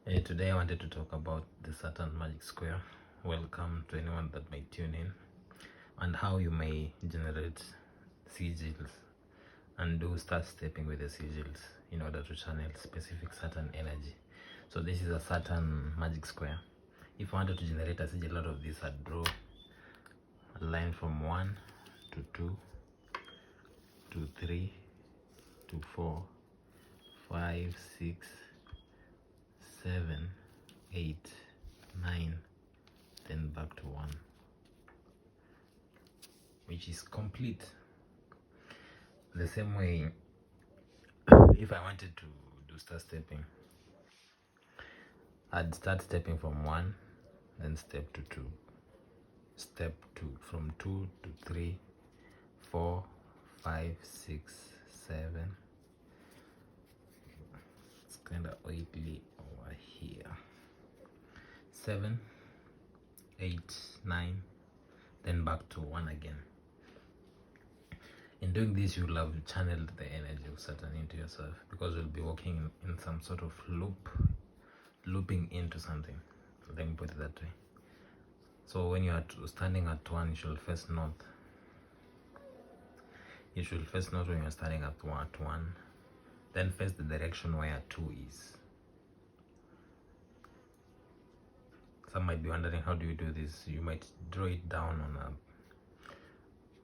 Today I wanted to talk about the Saturn magic square. Welcome to anyone that may tune in, and how you may generate sigils and do start stepping with the sigils in order to channel specific Saturn energy. So this is a Saturn magic square. If I wanted to generate a sigil out of this, I'd draw a line from 1 to 2 to 3 to 4, 5, 6, 7, 8, 9, then back to 1, which is complete. The same way, if I wanted to do start stepping, I'd start stepping from 1, then step to 2, step 2, from 2 to 3, 4, 5, 6, 7. It's kind of oily over here. 7, 8, 9, then back to 1 again. In doing this, you'll have channeled the energy of Saturn into yourself, because you'll be walking in some sort of looping into something. Let me put it that way. So when you are standing at 1, you should face north. You should face north when you are standing at 1. Then face the direction where 2 is. Some might be wondering, how do you do this? You might draw it down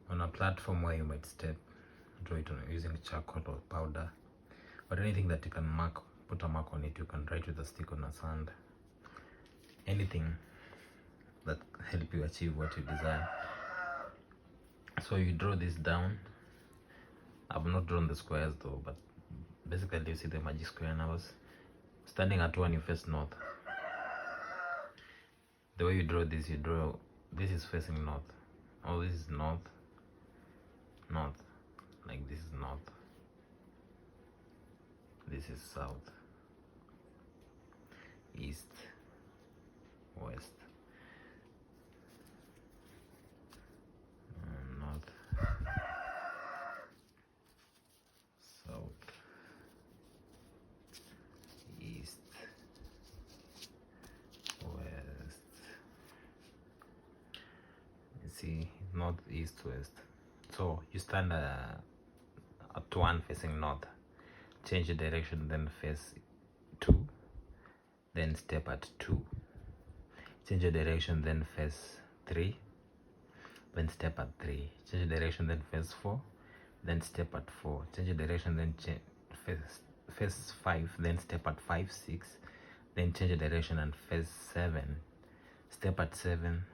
on a platform where you might step. Draw it on using charcoal or powder, or anything that you can mark. Put a mark on it. You can write with a stick on a sand. Anything that help you achieve what you desire. So you draw this down. I've not drawn the squares though, but basically you see the magic square. And I was standing at 1, you face north. The way you draw this, this is facing north. Oh, this is north, like this is north, this is south, east, west, north, south, east, west. You see, north, east, west. So you stand at 1 facing north, change the direction, then face 2, then step at 2, change the direction, then face 3, then step at 3, change the direction, then face 4, then step at 4, change the direction, then face 5, then step at 5, 6, then change the direction and face 7, step at 7,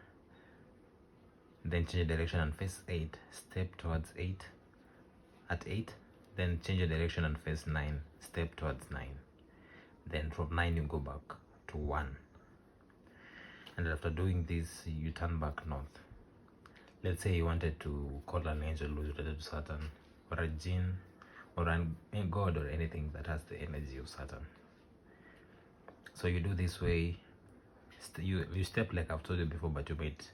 then change the direction and face 8, step towards 8, at 8, then change the direction and face 9, step towards 9, then from 9 you go back to 1, and after doing this you turn back north. Let's say you wanted to call an angel who's related to Saturn, or a jinn, or a god, or anything that has the energy of Saturn. So you do this way. You step like I've told you before, but you might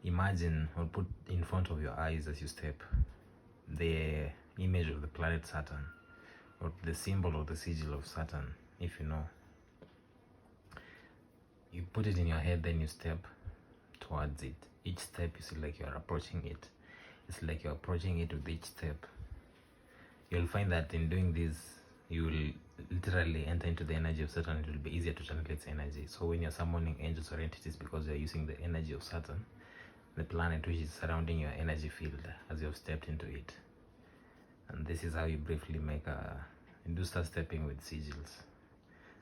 imagine or put in front of your eyes as you step the image of the planet Saturn, or the symbol of the sigil of Saturn. If you know, you put it in your head, then you step towards it. Each step you see like you are approaching it. It's like you're approaching it with each step. You'll find that in doing this, you will literally enter into the energy of Saturn. It will be easier to channel its energy. So when you're summoning angels or entities, because you're using the energy of Saturn, the planet which is surrounding your energy field, as you have stepped into it. And this is how you briefly make do start stepping with sigils,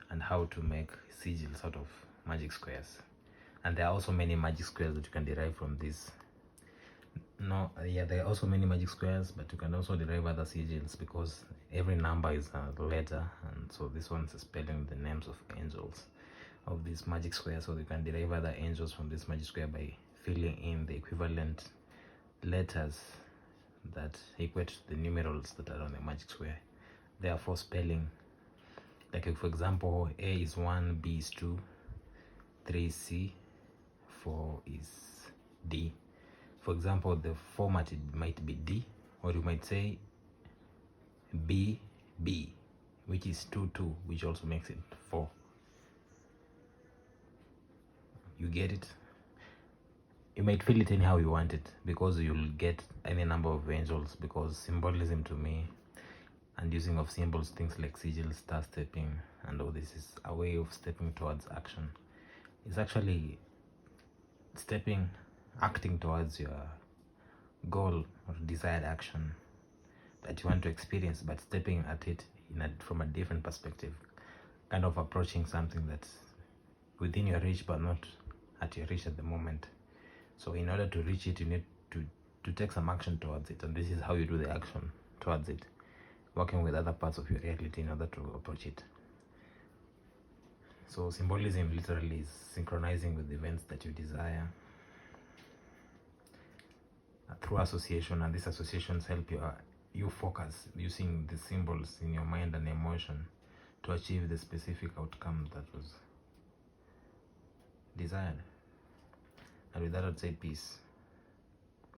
and how to make sigils out of magic squares. And there are also many magic squares that you can derive from this. There are also many magic squares, but you can also derive other sigils, because every number is a letter, and so this one's spelling the names of angels of this magic square. So you can derive other angels from this magic square by filling in the equivalent letters that equate to the numerals that are on the magic square. Therefore, spelling, like for example, A is 1, B is 2, 3 is C, 4 is D. For example, the format, it might be D, or you might say B, which is 2, 2, which also makes it 4. you get it. You might feel it anyhow you want it, because you'll get any number of angels, because symbolism to me and using of symbols, things like sigils, star stepping, and all this is a way of stepping towards action. It's actually acting towards your goal or desired action that you want to experience, but stepping at it from a different perspective, kind of approaching something that's within your reach but not at your reach at the moment. So in order to reach it, you need to take some action towards it, and this is how you do the action towards it, working with other parts of your reality in order to approach it. So symbolism literally is synchronizing with events that you desire through association, and these associations help you focus using the symbols in your mind and emotion to achieve the specific outcome that was desired. And with that, I'd say peace.